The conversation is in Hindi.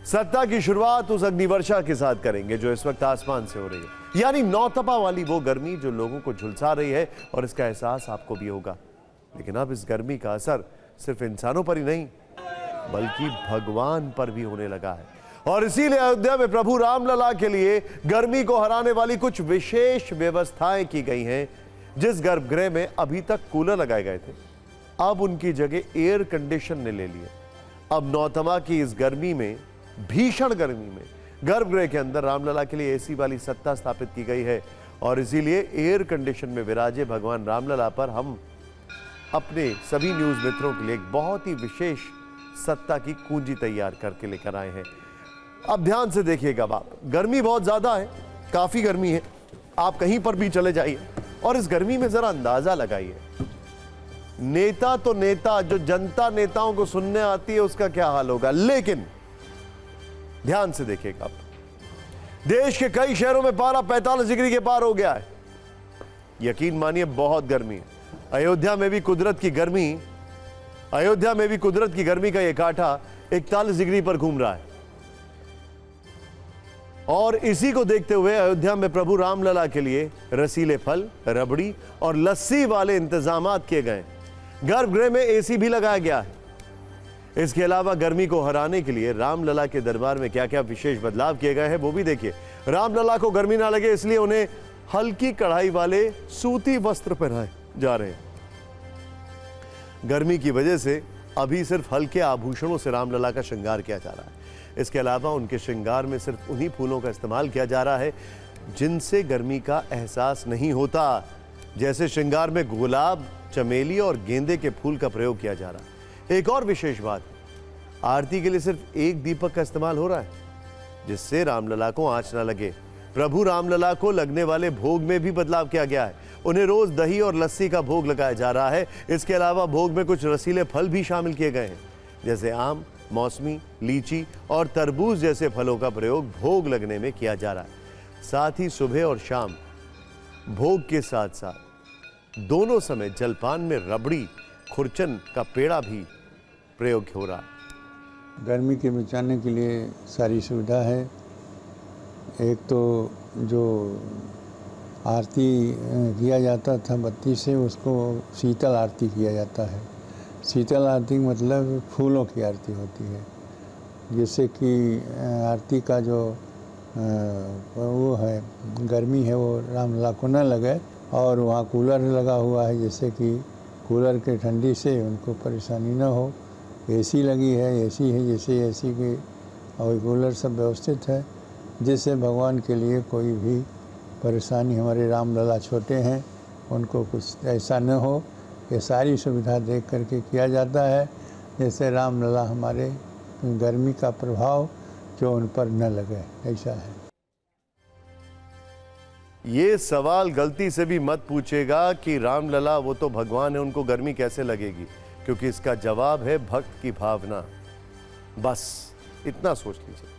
सत्ता की शुरुआत उस अग्निवर्षा के साथ करेंगे जो इस वक्त आसमान से हो रही है, यानी नौतपा वाली वो गर्मी जो लोगों को झुलसा रही है, और इसका एहसास आपको भी होगा। लेकिन अब इस गर्मी का असर सिर्फ इंसानों पर ही नहीं बल्कि भगवान पर भी होने लगा है। और इसीलिए अयोध्या में प्रभु रामलला के लिए गर्मी को हराने वाली कुछ विशेष व्यवस्थाएं की गई हैं। जिस गर्भगृह में अभी तक कूलर लगाए गए थे, अब उनकी जगह एयर कंडीशन ने ले लिया। अब नौतमा की इस गर्मी में, भीषण गर्मी में, गर्भगृह के अंदर रामलला के लिए एसी वाली सत्ता स्थापित की गई है। और इसीलिए एयर कंडीशन में विराजे भगवान रामलला पर हम अपने सभी न्यूज मित्रों के लिए एक बहुत ही विशेष सत्ता की कुंजी तैयार करके लेकर आए हैं। अब ध्यान से देखिएगा आप, गर्मी बहुत ज्यादा है, काफी गर्मी है। आप कहीं पर भी चले जाइए और इस गर्मी में जरा अंदाजा लगाइए। नेता तो नेता, जो जनता नेताओं को सुनने आती है उसका क्या हाल होगा। लेकिन ध्यान से देखिएगा आप, देश के कई शहरों में पारा 45 डिग्री के पार हो गया है। यकीन मानिए बहुत गर्मी है। अयोध्या में भी कुदरत की गर्मी का यह कांटा 41 डिग्री पर घूम रहा है। और इसी को देखते हुए अयोध्या में प्रभु रामलला के लिए रसीले फल, रबड़ी और लस्सी वाले इंतजामात किए गए। गर्भगृह में एसी भी लगाया गया है। इसके अलावा गर्मी को हराने के लिए रामलला के दरबार में क्या क्या विशेष बदलाव किए गए हैं वो भी देखिए। रामलला को गर्मी ना लगे इसलिए उन्हें हल्की कढ़ाई वाले सूती वस्त्र पहनाए जा रहे हैं। गर्मी की वजह से अभी सिर्फ हल्के आभूषणों से रामलला का श्रृंगार किया जा रहा है। इसके अलावा उनके श्रृंगार में सिर्फ उन्हीं फूलों का इस्तेमाल किया जा रहा है जिनसे गर्मी का एहसास नहीं होता। जैसे श्रृंगार में गुलाब, चमेली और गेंदे के फूल का प्रयोग किया जा रहा है। एक और विशेष बात, आरती के लिए सिर्फ एक दीपक का इस्तेमाल हो रहा है जिससे रामलला को आंच ना लगे। प्रभु रामलला को लगने वाले भोग में भी बदलाव किया गया है। उन्हें रोज दही और लस्सी का भोग लगाया जा रहा है। इसके अलावा भोग में कुछ रसीले फल भी शामिल किए गए हैं, जैसे आम, मौसमी, लीची और तरबूज जैसे फलों का प्रयोग भोग लगने में किया जा रहा है। साथ ही सुबह और शाम भोग के साथ साथ दोनों समय जलपान में रबड़ी, खुरचन का पेड़ा भी प्रयोग हो रहा है। गर्मी के बचाने के लिए सारी सुविधा है। एक तो जो आरती किया जाता था बत्ती से, उसको शीतल आरती किया जाता है। शीतल आरती मतलब फूलों की आरती होती है, जिससे कि आरती का जो वो है गर्मी है वो रामलला को न लगे। और वहाँ कूलर लगा हुआ है जिससे कि कूलर के ठंडी से उनको परेशानी न हो। एसी लगी है, एसी है, जैसे एसी के और कूलर सब व्यवस्थित है, जिससे भगवान के लिए कोई भी परेशानी, हमारे रामलला छोटे हैं उनको कुछ ऐसा न हो। ये सारी सुविधा देख करके किया जाता है, जैसे रामलला हमारे गर्मी का प्रभाव जो उन पर न लगे, ऐसा है। ये सवाल गलती से भी मत पूछेगा कि रामलला वो तो भगवान है, उनको गर्मी कैसे लगेगी, क्योंकि इसका जवाब है भक्त की भावना। बस इतना सोच लीजिए।